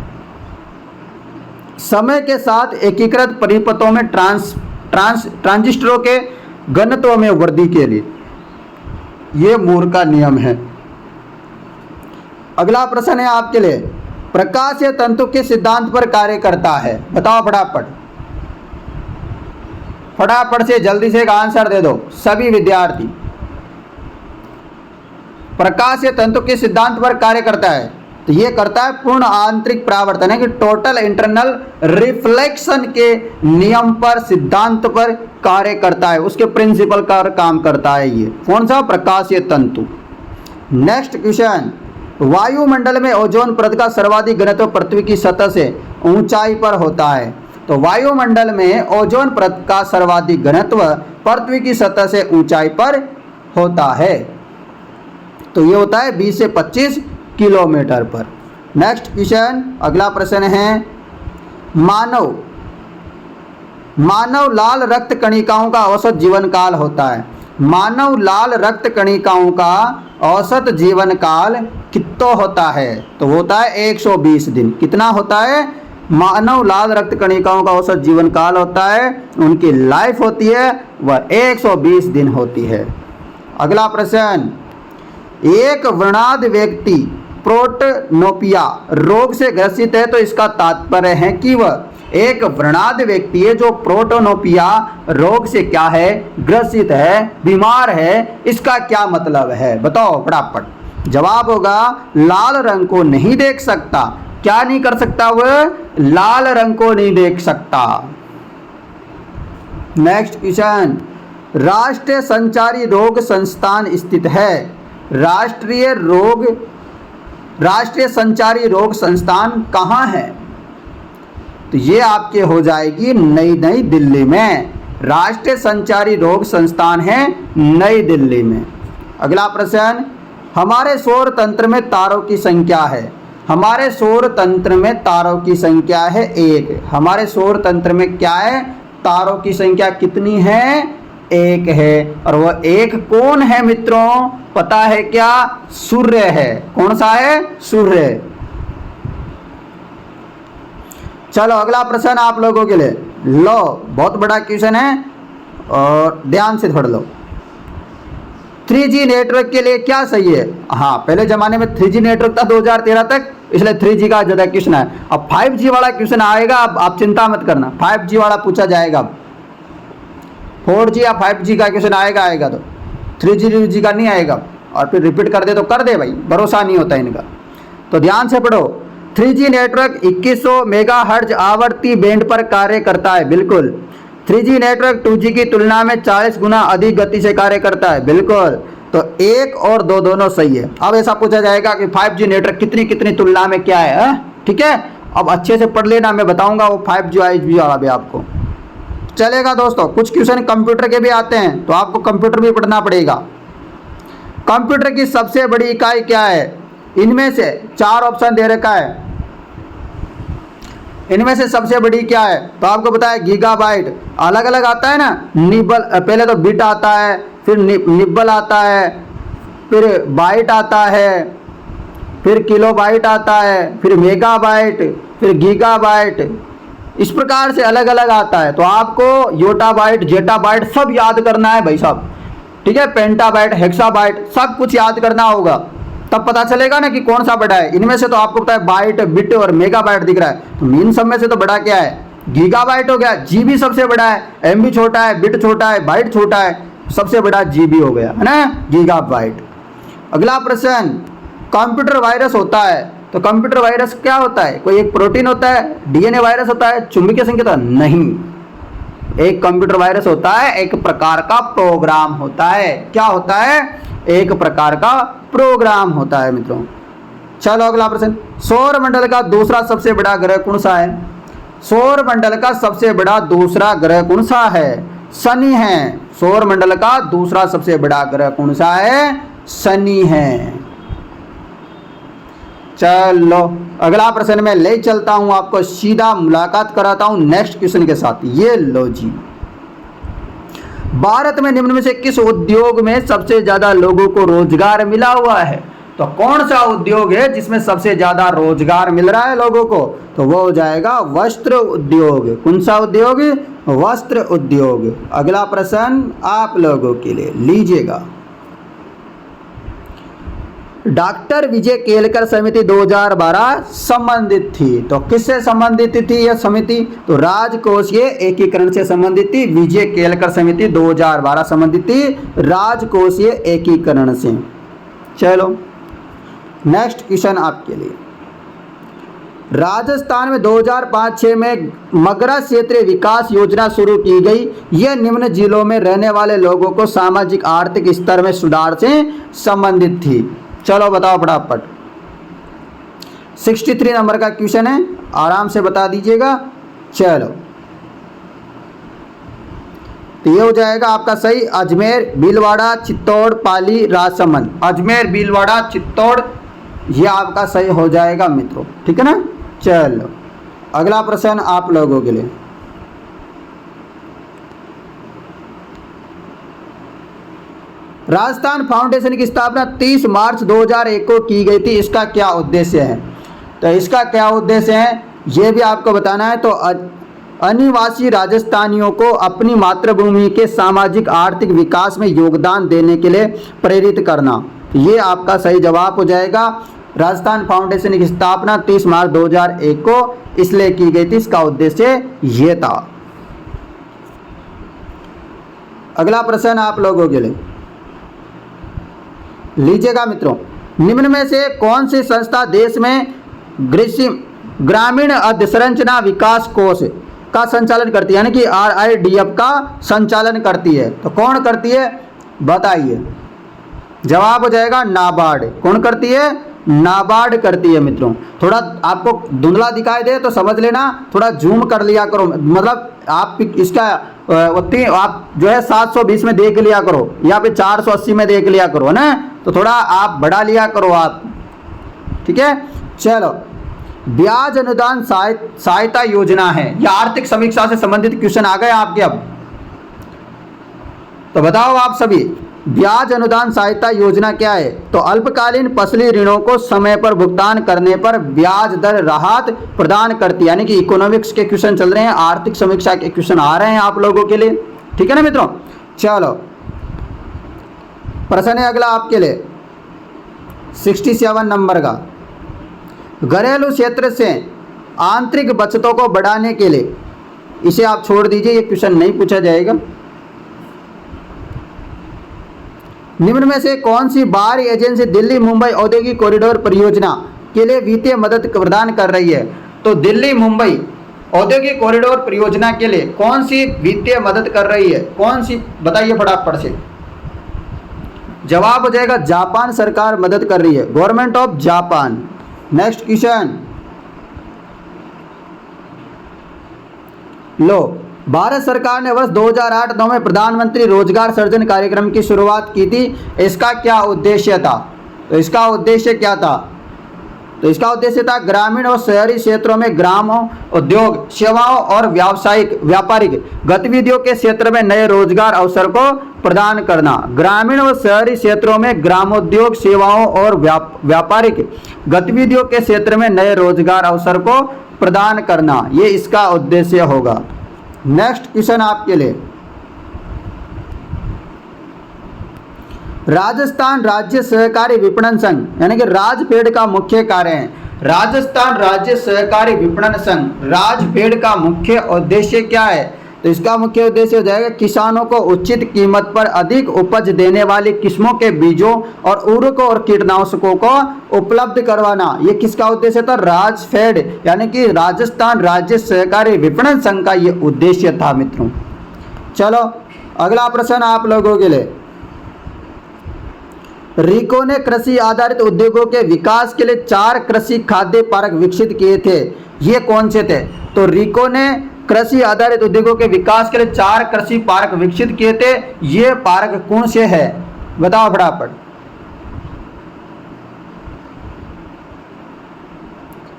समय के साथ एकीकृत परिपथों में ट्रांजिस्टरों के घनत्व में वृद्धि के लिए, ये मूर का नियम है। अगला प्रश्न है आपके लिए, प्रकाशीय तंतु के सिद्धांत पर कार्य करता है? बताओ फटाफट, फटाफट से जल्दी से एक आंसर दे दो सभी विद्यार्थी। प्रकाशीय तंतु के सिद्धांत पर कार्य करता है तो ये करता है पूर्ण आंतरिक परावर्तन है कि टोटल इंटरनल रिफ्लेक्शन के नियम पर, सिद्धांत पर कार्य करता है, उसके प्रिंसिपल का काम करता है ये। कौन सा? प्रकाशीय तंतु। नेक्स्ट क्वेश्चन, वायुमंडल में ओजोन परत का सर्वाधिक घनत्व पृथ्वी की सतह से ऊंचाई पर होता है। तो वायुमंडल में ओजोन परत का सर्वाधिक घनत्व पृथ्वी की सतह से ऊंचाई पर होता है, तो ये होता है 20 से 25 किलोमीटर पर। नेक्स्ट क्वेश्चन, अगला प्रश्न है, मानव लाल रक्त कणिकाओं का औसत जीवन काल होता है। मानव लाल रक्त कणिकाओं का औसत जीवन काल कितना होता है? तो होता है 120 दिन। कितना होता है? मानव लाल रक्त कणिकाओं का औसत जीवन काल होता है, उनकी लाइफ होती है वह 120 दिन होती है। अगला प्रश्न, एक व्रणाद व्यक्ति प्रोटोनोपिया रोग से ग्रसित है तो इसका तात्पर्य है कि वह एक व्रणाद व्यक्ति है जो प्रोटोनोपिया रोग से क्या है? ग्रसित है, बीमार है। इसका क्या मतलब है? बताओ फटाफट। जवाब होगा लाल रंग को नहीं देख सकता। क्या नहीं कर सकता? वह लाल रंग को नहीं देख सकता। नेक्स्ट क्वेश्चन, राष्ट्रीय संचारी रोग संस्थान स्थित है। राष्ट्रीय संचारी रोग संस्थान कहाँ है? तो ये आपके हो जाएगी नई दिल्ली में। राष्ट्रीय संचारी रोग संस्थान है नई दिल्ली में। अगला प्रश्न, हमारे सौर तंत्र में तारों की संख्या है। हमारे सौर तंत्र में तारों की संख्या है 1। हमारे सौर तंत्र में क्या है? तारों की संख्या कितनी है? 1 है। और वह 1 कौन है मित्रों? पता है क्या? सूर्य है। कौन सा है? सूर्य। चलो अगला प्रश्न आप लोगों के लिए, लो बहुत बड़ा क्वेश्चन है और ध्यान से पढ़ लो। 3G नेटवर्क के लिए क्या सही है? हाँ, पहले जमाने में 3G नेटवर्क था 2013 तक, इसलिए 3G का ज़्यादा क्वेश्चन है। अब 5G वाला क्वेश्चन आएगा, अब आप चिंता मत करना, 5G वाला पूछा जाएगा। अब 4G या 5G का क्वेश्चन आएगा तो 3G का नहीं आएगा। और फिर रिपीट कर दे तो कर दे भाई, भरोसा नहीं होता इनका। तो ध्यान से पढ़ो। 3G नेटवर्क 2100 मेगाहर्ट्ज आवर्ती बैंड पर कार्य करता है। बिल्कुल। 3G नेटवर्क 2G की तुलना में 40 गुना अधिक गति से कार्य करता है। बिल्कुल। तो 1 और 2 दोनों सही है। अब ऐसा पूछा जाएगा कि 5G नेटवर्क कितनी तुलना में क्या है? ठीक है, अब अच्छे से पढ़ लेना, मैं बताऊंगा वो 5G वाला भी आपको चलेगा। दोस्तों कुछ क्वेश्चन कंप्यूटर के भी आते हैं तो आपको कंप्यूटर भी पढ़ना पड़ेगा। कंप्यूटर की सबसे बड़ी इकाई क्या है? इनमें से 4 ऑप्शन दे रखा है, इनमें से सबसे बड़ी क्या है? तो आपको पता है गीगाबाइट। अलग अलग आता है ना, निबल, पहले तो बिट आता है, फिर निब्बल आता है, फिर बाइट आता है, फिर किलोबाइट आता है, फिर मेगाबाइट, फिर गीगाबाइट, इस प्रकार से अलग अलग आता है। तो आपको योटाबाइट, जेटाबाइट सब याद करना है भाई साहब। ठीक है, पेंटाबाइट, हेक्साबाइट सब कुछ याद करना होगा, तब पता चलेगा ना कि कौन सा बड़ा है। इनमें से तो आपको पता है बाइट, बिट और मेगाबाइट दिख रहा है, तो इन सब में से तो बड़ा क्या है? गीगाबाइट हो गया। जी भी सबसे बड़ा है, एम भी छोटा है, बिट छोटा है, बाइट छोटा है, सबसे बड़ा जीबी हो गया है ना, गीगाबाइट। अगला प्रश्न, कंप्यूटर वायरस होता है तो कंप्यूटर वायरस क्या होता है? कोई एक प्रोटीन होता है, डीएनए वायरस होता है, चुंबकीय संकेतक? नहीं, एक कंप्यूटर वायरस होता है एक प्रकार का प्रोग्राम होता है। क्या होता है? एक प्रकार का प्रोग्राम होता है मित्रों। चलो अगला प्रश्न, सौर मंडल का दूसरा सबसे बड़ा ग्रह कौन सा है? सौर मंडल का सबसे बड़ा दूसरा ग्रह कौन सा है? शनि है। सौर मंडल का दूसरा सबसे बड़ा ग्रह कौन सा है? शनि है। चलो अगला प्रश्न में ले चलता हूं आपको, सीधा मुलाकात कराता हूं नेक्स्ट क्वेश्चन के साथ। ये लो जी, भारत में निम्न में से किस उद्योग में सबसे ज्यादा लोगों को रोजगार मिला हुआ है? तो कौन सा उद्योग है जिसमें सबसे ज्यादा रोजगार मिल रहा है लोगों को? तो वो हो जाएगा वस्त्र उद्योग। कौन सा उद्योग? वस्त्र उद्योग। अगला प्रश्न आप लोगों के लिए लीजिएगा, डॉक्टर विजय केलकर समिति 2012 संबंधित थी, तो किससे संबंधित थी यह समिति? तो राजकोषीय एकीकरण से संबंधित थी। विजय केलकर समिति 2012 संबंधित थी राजकोषीय एकीकरण से। चलो नेक्स्ट क्वेश्चन आपके लिए, राजस्थान में 2005-06 में मगरा क्षेत्रीय विकास योजना शुरू की गई। यह निम्न जिलों में रहने वाले लोगों को सामाजिक आर्थिक स्तर में सुधार से संबंधित थी। चलो बताओ फटाफट, 63 नंबर का क्वेश्चन है, आराम से बता दीजिएगा। चलो तो ये हो जाएगा आपका सही, अजमेर, भीलवाड़ा, चित्तौड़, पाली, राजसमंद। अजमेर, भीलवाड़ा, चित्तौड़, ये आपका सही हो जाएगा मित्रों, ठीक है ना। चलो अगला प्रश्न आप लोगों के लिए, राजस्थान फाउंडेशन की स्थापना 30 मार्च 2001 को की गई थी। इसका क्या उद्देश्य है? तो इसका क्या उद्देश्य है ये भी आपको बताना है। तो अनिवासी राजस्थानियों को अपनी मातृभूमि के सामाजिक आर्थिक विकास में योगदान देने के लिए प्रेरित करना, ये आपका सही जवाब हो जाएगा। राजस्थान फाउंडेशन की स्थापना 30 मार्च 2001 को इसलिए की गई थी, इसका उद्देश्य ये था। अगला प्रश्न आप लोगों के लिए लीजिएगा मित्रों, निम्न में से कौन सी संस्था देश में ग्रामीण अधोसंरचना विकास कोष का संचालन करती है, यानी कि RIDF का संचालन करती है? तो कौन करती है बताइए? जवाब हो जाएगा नाबार्ड। कौन करती है? नाबार्ड करती है मित्रों। थोड़ा आपको धुंधला दिखाई दे तो समझ लेना, थोड़ा जूम कर लिया करो, मतलब आप इसका आप जो है 720 में देख लिया करो या फिर 480 में देख लिया करो, है ना। तो थोड़ा आप बढ़ा लिया करो आप, ठीक है। चलो, ब्याज अनुदान सहायता योजना है, यह आर्थिक समीक्षा से संबंधित क्वेश्चन आ गए आपके। अब तो बताओ आप सभी, ब्याज अनुदान सहायता योजना क्या है? तो अल्पकालीन फसली ऋणों को समय पर भुगतान करने पर ब्याज दर राहत प्रदान करती है, यानी कि इकोनॉमिक्स के क्वेश्चन चल रहे हैं, आर्थिक समीक्षा के क्वेश्चन आ रहे हैं आप लोगों के लिए, ठीक है ना मित्रों। चलो प्रश्न है अगला आपके लिए 67 नंबर का, घरेलू क्षेत्र से आंतरिक बचतों को बढ़ाने के लिए, इसे आप छोड़ दीजिए, ये क्वेश्चन नहीं पूछा जाएगा। निम्न में से कौन सी बाहरी एजेंसी दिल्ली मुंबई औद्योगिक कॉरिडोर परियोजना के लिए वित्तीय मदद प्रदान कर रही है? तो दिल्ली मुंबई औद्योगिक कॉरिडोर परियोजना के लिए कौन सी वित्तीय मदद कर रही है? कौन सी बताइए फटाफट से। जवाब हो जाएगा जापान सरकार मदद कर रही है, government of Japan. Next question लो, भारत सरकार ने वर्ष 2008-09 में प्रधानमंत्री रोजगार सृजन कार्यक्रम की शुरुआत की थी। इसका क्या उद्देश्य था? तो इसका उद्देश्य क्या था? तो इसका उद्देश्य था ग्रामीण और शहरी क्षेत्रों में ग्रामों, उद्योग, सेवाओं और व्यापारिक गतिविधियों के क्षेत्र में नए रोजगार अवसर को प्रदान करना। ग्रामीण और शहरी क्षेत्रों में ग्रामोद्योग, सेवाओं और व्यापारिक गतिविधियों के क्षेत्र में नए रोजगार अवसर को प्रदान करना, ये इसका उद्देश्य होगा। नेक्स्ट क्वेश्चन आपके लिए, राजस्थान राज्य सहकारी विपणन संघ यानी कि राजफेड का मुख्य कार्य है। राजस्थान राज्य सहकारी विपणन संघ राजफेड का मुख्य उद्देश्य क्या है? तो इसका मुख्य उद्देश्य हो जाएगा किसानों को उचित कीमत पर अधिक उपज देने वाली किस्मों के बीजों और उर्वरकों और कीटनाशकों को उपलब्ध करवाना। ये किसका उद्देश्य था? राजफेड यानी कि राजस्थान राज्य सहकारी विपणन संघ का ये उद्देश्य था मित्रों। चलो अगला प्रश्न आप लोगों के लिए। रिको ने कृषि आधारित उद्योगों के विकास के लिए 4 कृषि खाद्य पार्क विकसित किए थे, ये कौन से थे? तो रिको ने कृषि आधारित उद्योगों के विकास के लिए 4 कृषि पार्क विकसित किए थे, ये पार्क कौन से है? बताओ फटाफट।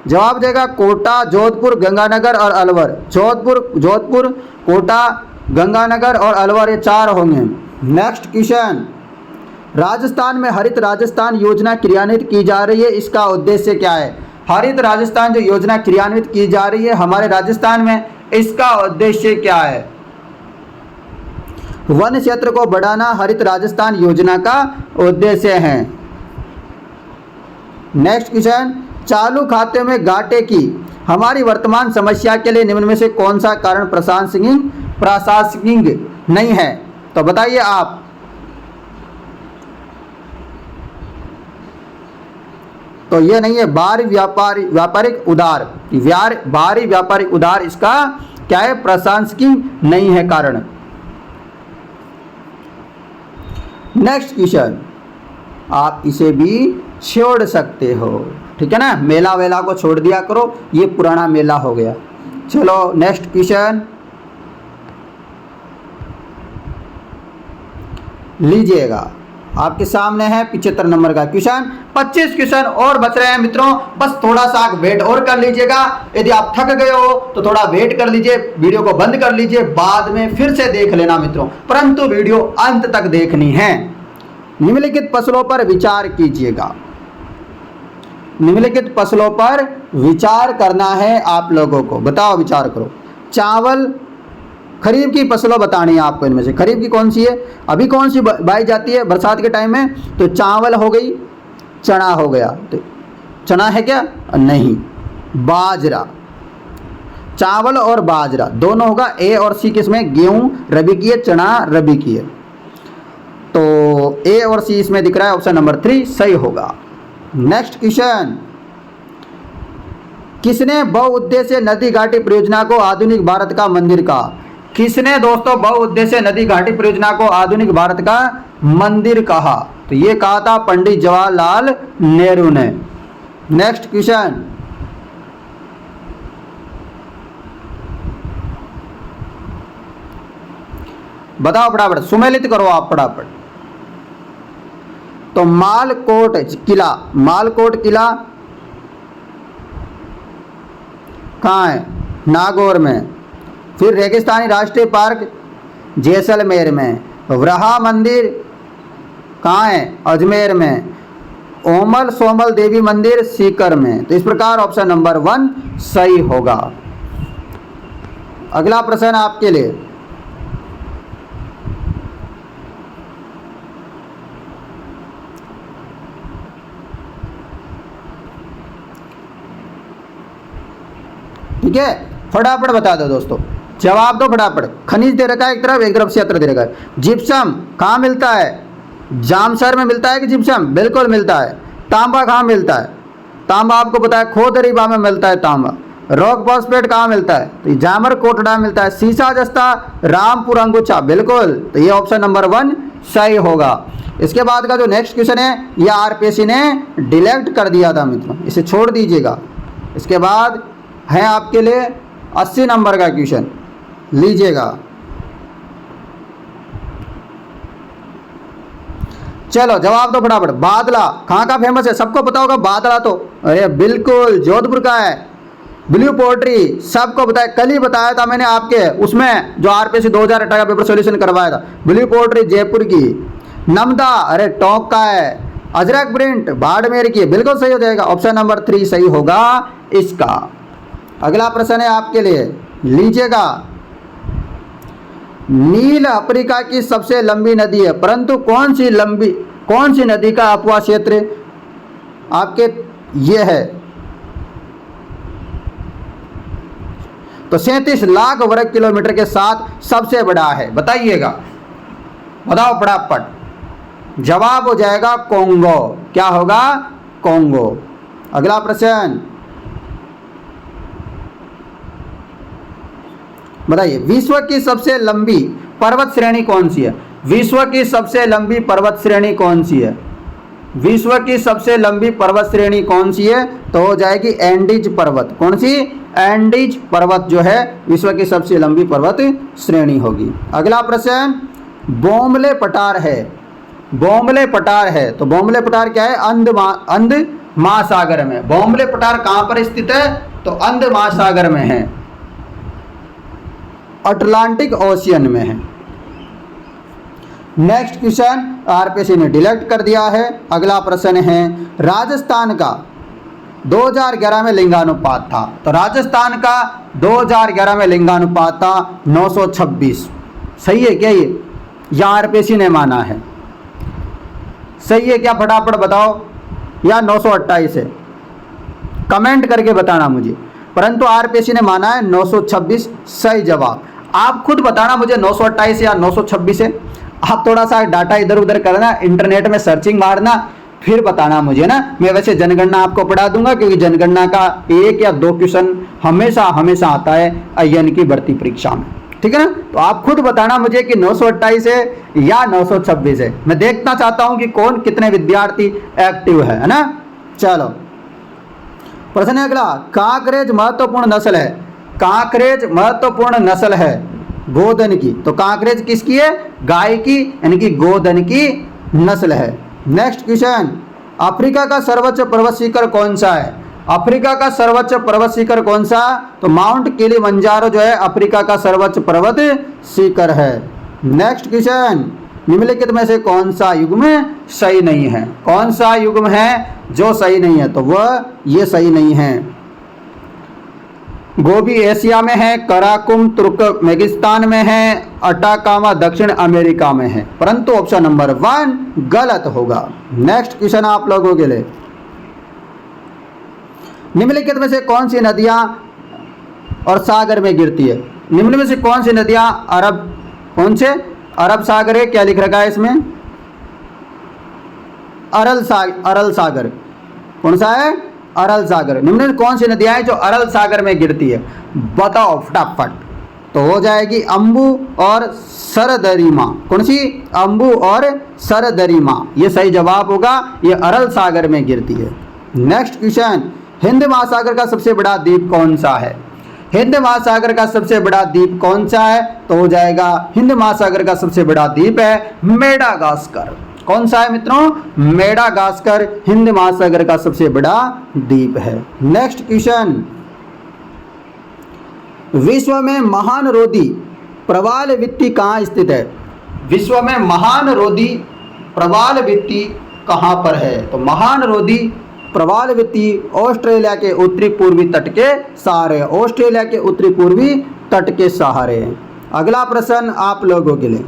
जवाब देगा कोटा, जोधपुर, गंगानगर और अलवर। जोधपुर, कोटा, गंगानगर और अलवर, ये 4 होंगे। Next question. राजस्थान में हरित राजस्थान योजना क्रियान्वित की जा रही है, इसका उद्देश्य क्या है? हरित राजस्थान जो योजना क्रियान्वित की जा रही है हमारे राजस्थान में, इसका उद्देश्य क्या है? वन क्षेत्र को बढ़ाना हरित राजस्थान योजना का उद्देश्य है। Next question. चालू खाते में घाटे की हमारी वर्तमान समस्या के लिए निम्न में से कौन सा कारण प्रशासनिक नहीं है? तो बताइए आप। तो ये नहीं है, बाहरी व्यापारिक उधार इसका क्या है? प्रशासनिक नहीं है कारण। नेक्स्ट क्वेश्चन, आप इसे भी छोड़ सकते हो, ठीक है ना, मेला वेला को छोड़ दिया करो, ये पुराना मेला हो गया। चलो नेक्स्ट क्वेश्चन लीजिएगा, आपके सामने है 75 नंबर का क्वेश्चन। 25 क्वेश्चन और बच रहे हैं मित्रों, बस थोड़ा सा वेट और कर लीजिएगा। यदि आप थक गए हो तो थोड़ा वेट कर लीजिए, वीडियो को बंद कर लीजिए, बाद में फिर से देख लेना मित्रों, परंतु वीडियो अंत तक देखनी है। निम्नलिखित फसलों पर विचार कीजिएगा। निम्नलिखित फसलों पर विचार करना है आप लोगों को, बताओ, विचार करो। चावल, खरीफ की फसलों बतानी है आपको। इनमें से खरीफ की कौन सी है? अभी कौन सी बाई जाती है बरसात के टाइम में? तो चावल हो गई, चना हो गया। तो चना है क्या? नहीं, बाजरा। चावल और बाजरा दोनों होगा। ए और सी किसमें? गेहूं रबी की है, चना रबी की है। तो ए और सी इसमें दिख रहा है, ऑप्शन नंबर 3 सही होगा। Next question. किसने बहुउद्देश्य नदी घाटी परियोजना को आधुनिक भारत का मंदिर कहा? किसने दोस्तों बहुउद्देश्य नदी घाटी परियोजना को आधुनिक भारत का मंदिर कहा? तो ये कहा था पंडित जवाहरलाल नेहरू ने। Next question. बताओ फटाफट, सुमेलित करो आप फटाफट। तो मालकोट किला कहाँ है? नागौर में। फिर रेगिस्तानी राष्ट्रीय पार्क जैसलमेर में। वराह मंदिर कहाँ है? अजमेर में। ओमल सोमल देवी मंदिर सीकर में। तो इस प्रकार ऑप्शन नंबर 1 सही होगा। अगला प्रश्न आपके लिए। ठीक है, फटाफट बता दो दोस्तों, जवाब दो फटाफट। खनिज दे रखा है एक तरफ क्षेत्र दे रखा है। जिप्सम कहाँ मिलता है? जामसर में मिलता है कि जिप्सम? बिल्कुल मिलता है। तांबा कहाँ मिलता है? तांबा आपको पता है खोदरीबा में मिलता है तांबा। रॉक फॉस्फेट कहाँ मिलता है? तो जामर कोटड़ा मिलता है। सीसा जस्ता रामपुर अंगुच्छा, बिल्कुल। तो ये ऑप्शन नंबर 1 सही होगा। इसके बाद का जो नेक्स्ट क्वेश्चन है ये आरपीएससी ने डिलीट कर दिया था मित्रों, इसे छोड़ दीजिएगा। इसके बाद है आपके लिए 80 नंबर का क्वेश्चन, लीजिएगा। चलो जवाब दो फटाफट। बादला कहाँ का फेमस है? सबको पता होगा बादला, तो अरे बिल्कुल जोधपुर का है। ब्लू पोल्ट्री सबको बताया, कल ही बताया था मैंने आपके उसमें जो आरपीएससी 2018 का पेपर सॉल्यूशन करवाया था। ब्लू पोल्ट्री जयपुर की। नमदा अरे टोंक का है। अजरक प्रिंट बाड़मेर की, बिल्कुल सही हो जाएगा। ऑप्शन नंबर 3 सही होगा इसका। अगला प्रश्न है आपके लिए, लीजिएगा। नील अफ्रीका की सबसे लंबी नदी है, परंतु कौन सी नदी का अपवाह क्षेत्र आपके ये है? तो 37 लाख वर्ग किलोमीटर के साथ सबसे बड़ा है। बताइएगा, बताओ फटाफट। जवाब हो जाएगा कोंगो। क्या होगा? कोंगो। अगला प्रश्न बताइए, विश्व की सबसे लंबी पर्वत श्रेणी कौन सी है? विश्व की सबसे लंबी पर्वत श्रेणी कौन सी है? विश्व की सबसे लंबी पर्वत श्रेणी कौन सी है? तो हो जाएगी एंडीज पर्वत। कौन सी? एंडीज पर्वत जो है विश्व की सबसे लंबी पर्वत श्रेणी होगी। अगला प्रश्न, बोमले पठार है। बोमले पठार है, तो बोमले पठार क्या है? अंध महासागर में। बोमले पठार कहां पर स्थित है? तो अंध महासागर में है, अटलांटिक ओशियन में है। नेक्स्ट क्वेश्चन आरपीसी ने डिलीट कर दिया है। अगला प्रश्न है, राजस्थान का 2011 में लिंगानुपात था। तो राजस्थान का 2011 में लिंगानुपात था 926। सही है क्या ये? या आरपीसी ने माना है? सही है क्या? फटाफट बताओ, या 928 है? कमेंट करके बताना मुझे। परंतु आरपीसी ने माना है 926 सही जवाब। आप खुद बताना मुझे 928 या 926 है। आप थोड़ा सा डाटा इधर उधर करना, इंटरनेट में सर्चिंग मारना, फिर बताना मुझे ना। मैं वैसे जनगणना आपको पढ़ा दूंगा, क्योंकि जनगणना का 1 या 2 क्वेश्चन हमेशा आता है आईएएन की भर्ती परीक्षा में। ठीक है ना? तो आप खुद बताना मुझे कि 928 है या 926 है। मैं देखना चाहता हूं कि कौन कितने विद्यार्थी एक्टिव है ना। चलो प्रश्न अगला, कांकरेज महत्वपूर्ण नस्ल है। कांकरेज महत्वपूर्ण नस्ल है गोधन की। तो कांकरेज किसकी है? गाय की, यानी कि गोधन की नस्ल है। नेक्स्ट क्वेश्चन, अफ्रीका का सर्वोच्च पर्वत शिखर कौन सा है? अफ्रीका का सर्वोच्च पर्वत शिखर कौन सा? तो माउंट किलिमंजारो जो है अफ्रीका का सर्वोच्च पर्वत शिखर है। नेक्स्ट क्वेश्चन, निम्नलिखित में से कौन सा युग्म सही नहीं है? कौन सा युग्म है जो सही नहीं है? तो वह ये सही नहीं है। गोबी एशिया में है, कराकुम तुर्कमेनिस्तान में है, अटाकामा दक्षिण अमेरिका में है। परंतु ऑप्शन नंबर 1 गलत होगा। नेक्स्ट क्वेश्चन आप लोगों के लिए, निम्नलिखित में से कौन सी नदियां और सागर में गिरती है? निम्न में से कौन सी नदियां कौन से अरब सागर है? क्या लिख रखा है इसमें? अरल सागर। कौन सा है? अरल सागर। निम्न में कौन सी नदियां हैं जो अरल सागर में गिरती है? बताओ फटाफट। तो हो जाएगी अम्बू और सरदरीमा। कौन सी? अम्बू और सरदरीमा, ये सही जवाब होगा। ये अरल सागर में गिरती है। नेक्स्ट क्वेश्चन, हिंद महासागर का सबसे बड़ा द्वीप कौन सा है? हिंद महासागर का सबसे बड़ा द्वीप कौन सा है? तो हो जाएगा हिंद महासागर का सबसे बड़ा द्वीप है मेडागास्कर। कौन सा है मित्रों? मेडागास्कर हिंद महासागर का सबसे बड़ा द्वीप है। नेक्स्ट क्वेश्चन, विश्व में महान रोधी प्रवाल भित्ति कहाँ स्थित है? विश्व में महान रोधी प्रवाल भित्ति कहाँ पर है? तो महान रोधी प्रवाल भित्ति ऑस्ट्रेलिया के उत्तरी पूर्वी तट के सहारे। ऑस्ट्रेलिया के उत्तरी पूर्वी तट के सहारे। अगला प्रश्न आप लोगों के लिए,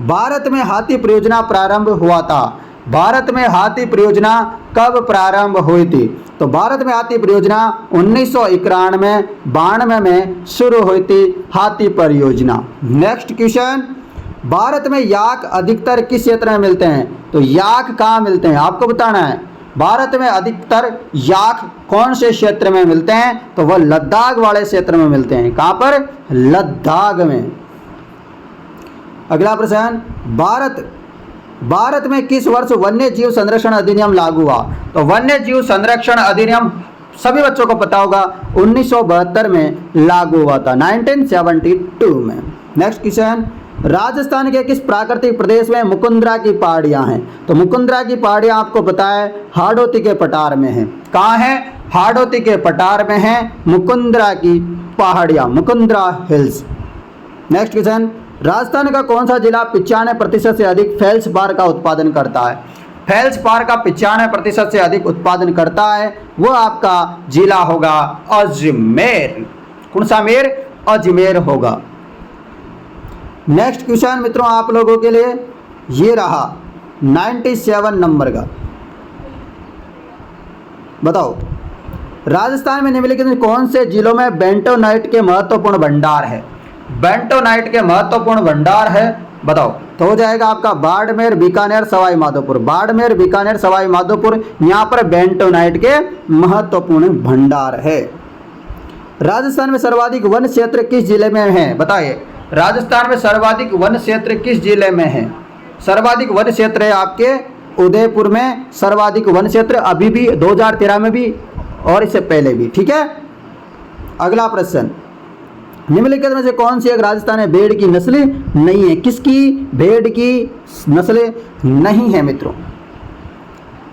भारत में हाथी परियोजना प्रारंभ हुआ था। भारत में हाथी परियोजना कब प्रारंभ हुई थी? तो भारत में हाथी परियोजना 1991-92 में शुरू हुई थी हाथी परियोजना। नेक्स्ट क्वेश्चन, भारत में याक अधिकतर किस क्षेत्र में मिलते हैं? तो याक कहाँ मिलते हैं आपको बताना है। भारत में अधिकतर याक कौन से क्षेत्र में मिलते हैं? तो वह लद्दाख वाले क्षेत्र में मिलते हैं। कहाँ पर? लद्दाख में। अगला प्रश्न, भारत में किस वर्ष वन्य जीव संरक्षण अधिनियम लागू हुआ? तो वन्य जीव संरक्षण अधिनियम सभी बच्चों को पता होगा 1972 में लागू हुआ था, 1972 में। नेक्स्ट क्वेश्चन, राजस्थान के किस प्राकृतिक प्रदेश में मुकुंदरा की पहाड़ियां हैं? तो मुकुंदरा की पहाड़ियां आपको पता है हाड़ौती के पठार में है। कहाँ है? हाड़ौती के पठार में है मुकुंदरा की पहाड़ियां, Mukundra hills. Next question, Rajasthan का कौन सा जिला 95% से अधिक फेल्सपार का उत्पादन करता है? फेल्सपार का 95% से अधिक उत्पादन करता है, वो आपका जिला होगा अजमेर। कौन सा मेर? अजमेर होगा। नेक्स्ट क्वेश्चन मित्रों आप लोगों के लिए ये रहा 97 नंबर का। बताओ राजस्थान में निम्नलिखित में कौन से जिलों में बेंटोनाइट के महत्वपूर्ण भंडार है? बेंटोनाइट के महत्वपूर्ण भंडार है, बताओ। तो हो जाएगा आपका बाड़मेर, बीकानेर, सवाई माधोपुर। बाड़मेर, बीकानेर, सवाई माधोपुर, यहाँ पर बेंटोनाइट के महत्वपूर्ण भंडार है। राजस्थान में सर्वाधिक वन क्षेत्र किस जिले में है? बताइए, राजस्थान में सर्वाधिक वन क्षेत्र किस जिले में है? सर्वाधिक वन क्षेत्र है आपके उदयपुर में सर्वाधिक वन क्षेत्र, अभी भी 2013 में भी और इससे पहले भी। ठीक है, अगला प्रश्न, निम्नलिखित में से कौन सी एक राजस्थान में भेड़ की नस्ल नहीं है? किसकी भेड़ की नस्ल नहीं है मित्रों?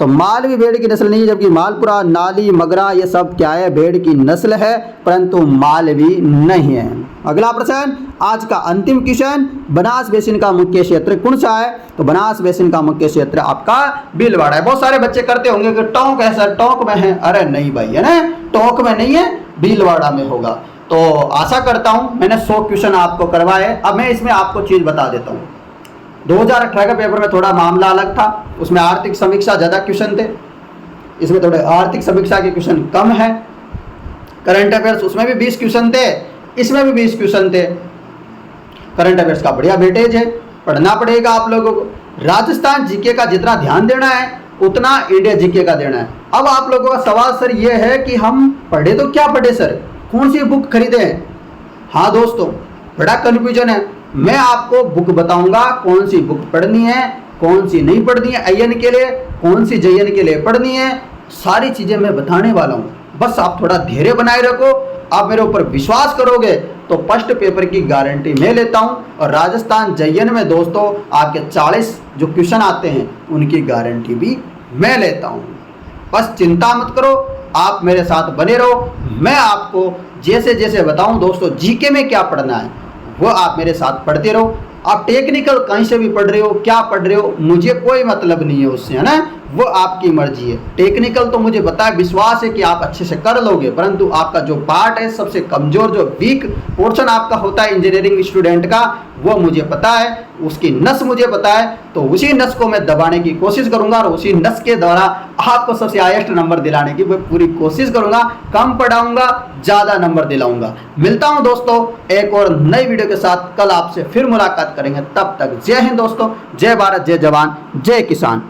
तो मालवी भेड़ की नस्ल नहीं है, जबकि मालपुरा, नाली, मगरा ये सब क्या है? भेड़ की नस्ल है, परंतु मालवी नहीं है। अगला प्रश्न, आज का अंतिम क्वेश्चन, बनास बेसिन का मुख्य क्षेत्र कौन सा है? तो बनास बेसिन का मुख्य क्षेत्र आपका भीलवाड़ा है। बहुत सारे बच्चे करते होंगे कि टोंक है सर, टोंक में है। अरे नहीं भाई, है ना, टोंक में नहीं है, भीलवाड़ा में होगा। तो आशा करता हूं मैंने 100 क्वेश्चन आपको करवाए। अब मैं इसमें आपको चीज बता देता हूं, 2018 के पेपर में थोड़ा मामला अलग था, उसमें आर्थिक समीक्षा ज्यादा क्वेश्चन थे, इसमें थोड़े आर्थिक समीक्षा के क्वेश्चन कम है। करंट अफेयर्स उसमें भी 20 क्वेश्चन थे, इसमें भी 20 क्वेश्चन थे। करंट अफेयर्स का बढ़िया वेटेज है, पढ़ना पड़ेगा आप लोगों को। राजस्थान जीके का जितना ध्यान देना है उतना इंडिया जीके का देना है। अब आप लोगों का सवाल सर ये है कि हम पढ़े तो क्या पढ़े सर, कौन सी बुक खरीदे? हाँ दोस्तों, बड़ा कन्फ्यूजन है। मैं आपको बुक बताऊंगा, कौन सी बुक पढ़नी है, कौन सी नहीं पढ़नी है, आईएन के लिए, कौन सी जेएन के लिए पढ़नी है, सारी चीजें मैं बताने वाला हूं। बस आप थोड़ा धैर्य बनाए रखो, आप मेरे ऊपर विश्वास करोगे तो फर्स्ट पेपर की गारंटी मैं लेता हूं। और राजस्थान जेएन में दोस्तों आपके 40 जो क्वेश्चन आते हैं उनकी गारंटी भी मैं लेता हूं। बस चिंता मत करो, आप मेरे साथ बने रहो। मैं आपको जैसे जैसे बताऊं दोस्तों, जीके में क्या पढ़ना है वो आप मेरे साथ पढ़ते रहो। आप टेक्निकल कहीं से भी पढ़ रहे हो, क्या पढ़ रहे हो, मुझे कोई मतलब नहीं है उससे, है ना, वो आपकी मर्जी है। टेक्निकल तो मुझे पता है, विश्वास है कि आप अच्छे से कर लोगे, परंतु आपका जो पार्ट है, सबसे कमजोर जो वीक पोर्शन आपका होता है इंजीनियरिंग स्टूडेंट का, वो मुझे पता है, उसकी नस मुझे पता है। तो उसी नस को मैं दबाने की कोशिश करूंगा और उसी नस के द्वारा आपको सबसे हाईएस्ट नंबर दिलाने की मैं पूरी कोशिश करूंगा। कम पढ़ाऊंगा, ज्यादा नंबर दिलाऊंगा। मिलता हूं दोस्तों एक और नई वीडियो के साथ, कल आपसे फिर मुलाकात करेंगे। तब तक जय हिंद दोस्तों, जय भारत, जय जवान, जय किसान।